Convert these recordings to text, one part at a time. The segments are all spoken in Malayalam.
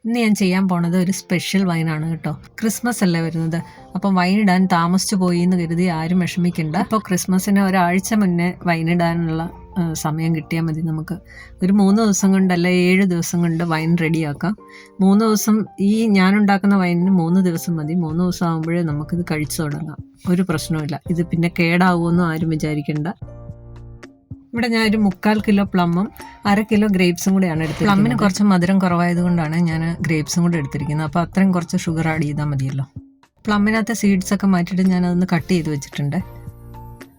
ഇന്ന് ഞാൻ ചെയ്യാൻ പോണത് ഒരു സ്പെഷ്യൽ വൈനാണ് കേട്ടോ. ക്രിസ്മസ് അല്ലേ വരുന്നത്, അപ്പം വൈനിടാൻ താമസിച്ചു പോയി എന്ന് കരുതി ആരും വിഷമിക്കണ്ട. അപ്പോൾ ക്രിസ്മസിന് ഒരാഴ്ച മുന്നേ വൈനിടാനുള്ള സമയം കിട്ടിയാൽ മതി. നമുക്ക് ഒരു 3 ദിവസം കൊണ്ടല്ല 7 ദിവസം കൊണ്ട് വൈൻ റെഡിയാക്കാം. 3 ദിവസം ഈ ഞാനുണ്ടാക്കുന്ന വൈനിന് 3 ദിവസം മതി. 3 ദിവസം ആകുമ്പോഴേ നമുക്കിത് കഴിച്ചു തുടങ്ങാം. ഒരു പ്രശ്നവുമില്ല. ഇത് പിന്നെ കേടാവുമെന്നും ആരും വിചാരിക്കേണ്ട. ഇവിടെ ഞാൻ ഒരു 3/4 കിലോ പ്ലമ്മും 1/2 കിലോ ഗ്രേപ്സും കൂടെയാണ് എടുത്തത്. പ്ലമ്മിന് കുറച്ച് മധുരം കുറവായതുകൊണ്ടാണ് ഞാൻ ഗ്രേപ്സും കൂടെ എടുത്തിരിക്കുന്നത്. അപ്പോൾ അത്രയും കുറച്ച് ഷുഗർ ആഡ് ചെയ്താൽ മതിയല്ലോ. പ്ലമ്മിനകത്തെ സീഡ്സ് ഒക്കെ മാറ്റിയിട്ട് ഞാനതൊന്ന് കട്ട് ചെയ്ത് വെച്ചിട്ടുണ്ട്.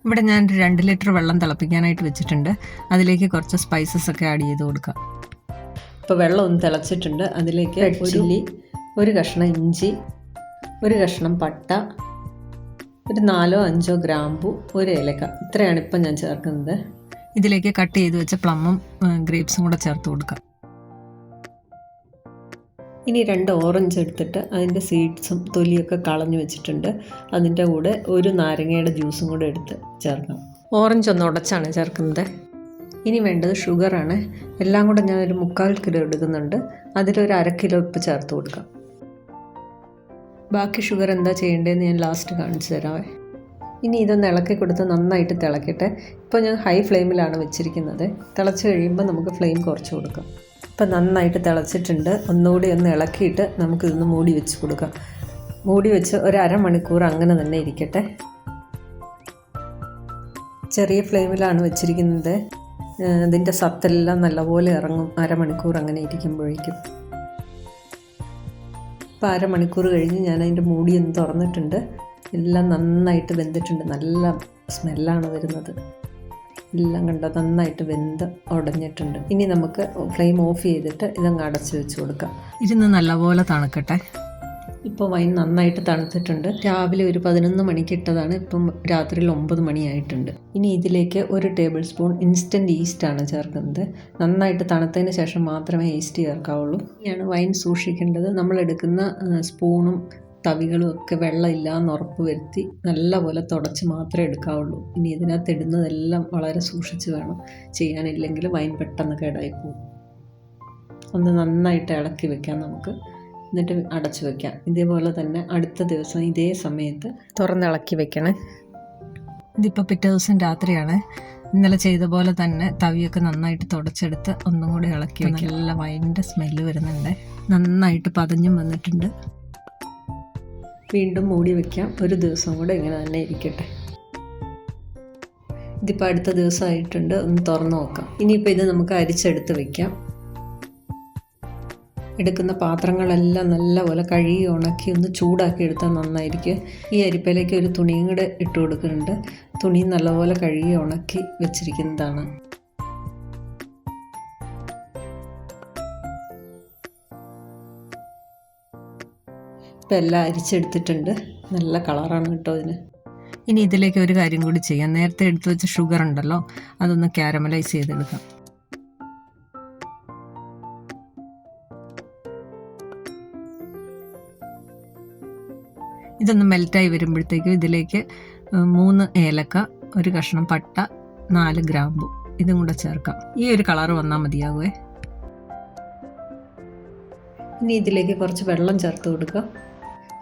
ഇവിടെ ഞാൻ 2 ലിറ്റർ വെള്ളം തിളപ്പിക്കാനായിട്ട് വെച്ചിട്ടുണ്ട്. അതിലേക്ക് കുറച്ച് സ്പൈസസ് ഒക്കെ ആഡ് ചെയ്ത് കൊടുക്കാം. ഇപ്പോൾ വെള്ളം ഒന്ന് തിളച്ചിട്ടുണ്ട്. അതിലേക്ക് റെഡ് ചില്ലി, ഒരു കഷ്ണം ഇഞ്ചി, ഒരു കഷ്ണം പട്ട, ഒരു 4-5 ഗ്രാമ്പു, ഒരു ഏലക്ക, ഇത്രയാണ് ഇപ്പം ഞാൻ ചേർക്കുന്നത്. ഇതിലേക്ക് കട്ട് ചെയ്ത് വെച്ച പ്ലമ്മും ഗ്രേപ്സും കൂടെ ചേർത്ത് കൊടുക്കാം. ഇനി 2 ഓറഞ്ച് എടുത്തിട്ട് അതിൻ്റെ സീഡ്സും തൊലിയൊക്കെ കളഞ്ഞു വെച്ചിട്ടുണ്ട്. അതിൻ്റെ കൂടെ ഒരു നാരങ്ങയുടെ ജ്യൂസും കൂടെ എടുത്ത് ചേർക്കാം. ഓറഞ്ച് ഒന്ന് ഉടച്ചാണ് ചേർക്കുന്നത്. ഇനി വേണ്ടത് ഷുഗറാണ്. എല്ലാം കൂടെ ഞാൻ ഒരു 3/4 കിലോ എടുക്കുന്നുണ്ട്. അതിലൊരു 1/2 കിലോ ഉപ്പ് ചേർത്ത് കൊടുക്കാം. ബാക്കി ഷുഗർ എന്താ ചെയ്യേണ്ടതെന്ന് ഞാൻ ലാസ്റ്റ് കാണിച്ചു തരാമേ. ഇനി ഇതൊന്ന് ഇളക്കി കൊടുത്ത് നന്നായിട്ട് തിളക്കട്ടെ. ഇപ്പോൾ ഞാൻ ഹൈ ഫ്ലെയിമിലാണ് വെച്ചിരിക്കുന്നത്. തിളച്ച് കഴിയുമ്പോൾ നമുക്ക് ഫ്ലെയിം കുറച്ച് കൊടുക്കാം. ഇപ്പോൾ നന്നായിട്ട് തിളച്ചിട്ടുണ്ട്. ഒന്നുകൂടി ഒന്ന് ഇളക്കിയിട്ട് നമുക്കിതൊന്ന് മൂടി വെച്ച് കൊടുക്കാം. മൂടി വെച്ച് ഒരു 1/2 മണിക്കൂർ അങ്ങനെ തന്നെ ഇരിക്കട്ടെ. ചെറിയ ഫ്ലെയിമിലാണ് വെച്ചിരിക്കുന്നത്. ഇതിൻ്റെ സത്തെല്ലാം നല്ലപോലെ ഇറങ്ങും 1/2 മണിക്കൂർ അങ്ങനെ ഇരിക്കുമ്പോഴേക്കും. ഇപ്പോൾ 1/2 മണിക്കൂർ കഴിഞ്ഞ് ഞാൻ അതിൻ്റെ മൂടി ഒന്ന് തുറന്നിട്ടുണ്ട്. എല്ലാം നന്നായിട്ട് വെന്തിട്ടുണ്ട്. നല്ല സ്മെല്ലാണ് വരുന്നത്. എല്ലാം കണ്ടോ, നന്നായിട്ട് വെന്ത് ഉടഞ്ഞിട്ടുണ്ട്. ഇനി നമുക്ക് ഫ്ലെയിം ഓഫ് ചെയ്തിട്ട് ഇതങ്ങ് അടച്ച് വെച്ച് കൊടുക്കാം. ഇരുന്ന് നല്ലപോലെ തണുക്കട്ടെ. ഇപ്പോൾ വൈൻ നന്നായിട്ട് തണുത്തിട്ടുണ്ട്. രാവിലെ ഒരു 11 മണിക്ക് ഇട്ടതാണ്. ഇപ്പം രാത്രിയിൽ 9 മണിയായിട്ടുണ്ട്. ഇനി ഇതിലേക്ക് 1 ടേബിൾ സ്പൂൺ ഇൻസ്റ്റൻറ്റ് ഈസ്റ്റാണ് ചേർക്കുന്നത്. നന്നായിട്ട് തണുത്തതിന് ശേഷം മാത്രമേ ഈസ്റ്റ് ചേർക്കാവുള്ളൂ. ഇനിയാണ് വൈൻ സൂക്ഷിക്കേണ്ടത്. നമ്മളെടുക്കുന്ന സ്പൂണും തവികളും ഒക്കെ വെള്ളമില്ലാന്ന് ഉറപ്പ് വരുത്തി നല്ലപോലെ തുടച്ച് മാത്രമേ എടുക്കാവുള്ളൂ. ഇനി ഇതിനകത്ത് ഇടുന്നതെല്ലാം വളരെ സൂക്ഷിച്ച് വേണം ചെയ്യാനില്ലെങ്കിൽ വൈൻ പെട്ടെന്ന് കേടായി പോകും. ഒന്ന് നന്നായിട്ട് ഇളക്കി വെക്കാം നമുക്ക്. എന്നിട്ട് അടച്ചു വെക്കാം. ഇതേപോലെ തന്നെ അടുത്ത ദിവസം ഇതേ സമയത്ത് തുറന്നിളക്കി വെക്കണേ. ഇതിപ്പോൾ പിറ്റേ ദിവസം രാത്രിയാണ്. ഇന്നലെ ചെയ്ത പോലെ തന്നെ തവിയൊക്കെ നന്നായിട്ട് തുടച്ചെടുത്ത് ഒന്നും കൂടി ഇളക്കി വെക്കാം. നല്ല വൈനിൻ്റെ സ്മെല്ല് വരുന്നുണ്ട്. നന്നായിട്ട് പതഞ്ഞും വന്നിട്ടുണ്ട്. വീണ്ടും മൂടി വയ്ക്കാം. ഒരു ദിവസം കൂടെ ഇങ്ങനെ തന്നെ ഇരിക്കട്ടെ. ഇതിപ്പോൾ അടുത്ത ദിവസമായിട്ടുണ്ട്. ഒന്ന് തുറന്ന് നോക്കാം. ഇനിയിപ്പോൾ ഇത് നമുക്ക് അരിച്ചെടുത്ത് വയ്ക്കാം. എടുക്കുന്ന പാത്രങ്ങളെല്ലാം നല്ലപോലെ കഴുകി ഉണക്കി ഒന്ന് ചൂടാക്കി എടുത്താൽ നന്നായിരിക്കും. ഈ അരിപ്പയിലേക്ക് ഒരു തുണിയും കൂടെ ഇട്ട് കൊടുക്കുന്നുണ്ട്. തുണി നല്ലപോലെ കഴുകി ഉണക്കി വെച്ചിരിക്കുന്നതാണ്. ഇപ്പം എല്ലാം അരിച്ചെടുത്തിട്ടുണ്ട്. നല്ല കളറാണ് കേട്ടോ ഇതിന്. ഇനി ഇതിലേക്ക് ഒരു കാര്യം കൂടി ചെയ്യാം. നേരത്തെ എടുത്തു വെച്ച ഷുഗർ ഉണ്ടല്ലോ, അതൊന്ന് കാരമലൈസ് ചെയ്തെടുക്കാം. ഇതൊന്ന് മെൽറ്റായി വരുമ്പോഴത്തേക്കും ഇതിലേക്ക് 3 ഏലക്ക, ഒരു കഷ്ണം പട്ട, 4 ഗ്രാമ്പു ഇതും കൂടെ ചേർക്കാം. ഈ ഒരു കളറ് വന്നാൽ മതിയാകുമേ. ഇനി ഇതിലേക്ക് കുറച്ച് വെള്ളം ചേർത്ത് കൊടുക്കാം.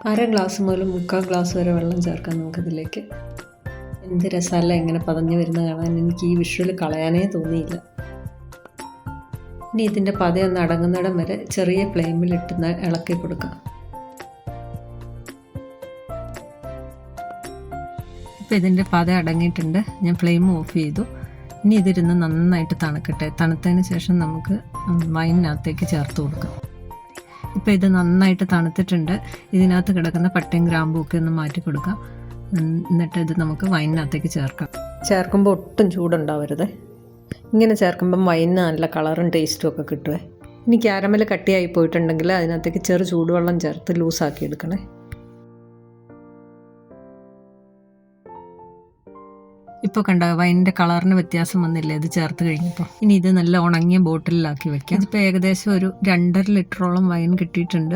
1/2 ഗ്ലാസ് മുതൽ 3/4 ഗ്ലാസ് വരെ വെള്ളം ചേർക്കാം നമുക്കിതിലേക്ക്. എന്ത് രസമല്ല ഇങ്ങനെ പതഞ്ഞ് വരുന്ന കാണാൻ. എനിക്ക് ഈ വിഷ്വൽ കളയാനേ തോന്നിയില്ല. ഇനി ഇതിൻ്റെ പതയൊന്ന് അടങ്ങുന്നിടം വരെ ചെറിയ ഫ്ലെയിമിലിട്ട് ഇളക്കി കൊടുക്കാം. ഇപ്പോൾ ഇതിൻ്റെ പത അടങ്ങിയിട്ടുണ്ട്. ഞാൻ ഫ്ലെയിം ഓഫ് ചെയ്തു. ഇനി ഇതിരുന്ന് നന്നായിട്ട് തണുക്കട്ടെ. തണുത്തതിന് ശേഷം നമുക്ക് വൈനിനകത്തേക്ക് ചേർത്ത് കൊടുക്കാം. ഇപ്പോൾ ഇത് നന്നായിട്ട് തണുത്തിട്ടുണ്ട്. ഇതിനകത്ത് കിടക്കുന്ന പട്ടയും ഗ്രാമ്പും ഒക്കെ ഒന്ന് മാറ്റി കൊടുക്കാം. എന്നിട്ട് ഇത് നമുക്ക് വൈനിനകത്തേക്ക് ചേർക്കാം. ചേർക്കുമ്പോൾ ഒട്ടും ചൂടുണ്ടാവരുത്. ഇങ്ങനെ ചേർക്കുമ്പം വൈനിന് നല്ല കളറും ടേസ്റ്റും ഒക്കെ കിട്ടുമേ. ഇനി ക്യാരമൽ കട്ടിയായി പോയിട്ടുണ്ടെങ്കിൽ അതിനകത്തേക്ക് ചെറു ചൂടുവെള്ളം ചേർത്ത് ലൂസാക്കി എടുക്കണേ. ഇപ്പോൾ കണ്ട വൈനിൻ്റെ കളറിന് വ്യത്യാസം വന്നില്ലേ ഇത് ചേർത്ത് കഴിഞ്ഞപ്പോൾ. ഇനി ഇത് നല്ല ഉണങ്ങിയ ബോട്ടിലാക്കി വെക്കാം. ഇതിപ്പോൾ ഏകദേശം ഒരു 2.5 ലിറ്ററോളം വൈൻ കിട്ടിയിട്ടുണ്ട്.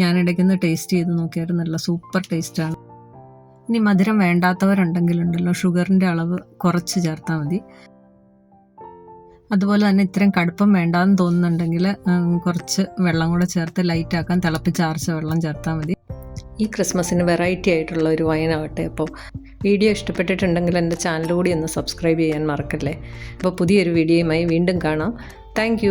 ഞാനിടയ്ക്കൊന്ന് ടേസ്റ്റ് ചെയ്ത് നോക്കിയായിരുന്നു. നല്ല സൂപ്പർ ടേസ്റ്റാണ്. ഇനി മധുരം വേണ്ടാത്തവരുണ്ടെങ്കിലുണ്ടല്ലോ ഷുഗറിൻ്റെ അളവ് കുറച്ച് ചേർത്താൽ മതി. അതുപോലെ തന്നെ ഇത്രയും കടുപ്പം വേണ്ടാന്ന് തോന്നുന്നുണ്ടെങ്കിൽ കുറച്ച് വെള്ളം കൂടെ ചേർത്ത് ലൈറ്റാക്കാൻ തിളപ്പിച്ചാർച്ച വെള്ളം ചേർത്താൽ മതി. ഈ ക്രിസ്മസിന് വെറൈറ്റി ആയിട്ടുള്ള ഒരു വൈനാവട്ടെ. അപ്പോൾ വീഡിയോ ഇഷ്ടപ്പെട്ടിട്ടുണ്ടെങ്കിൽ എൻ്റെ ചാനൽ കൂടി ഒന്ന് സബ്സ്ക്രൈബ് ചെയ്യാൻ മറക്കല്ലേ. അപ്പോൾ പുതിയൊരു വീഡിയോയുമായി വീണ്ടും കാണാം. താങ്ക്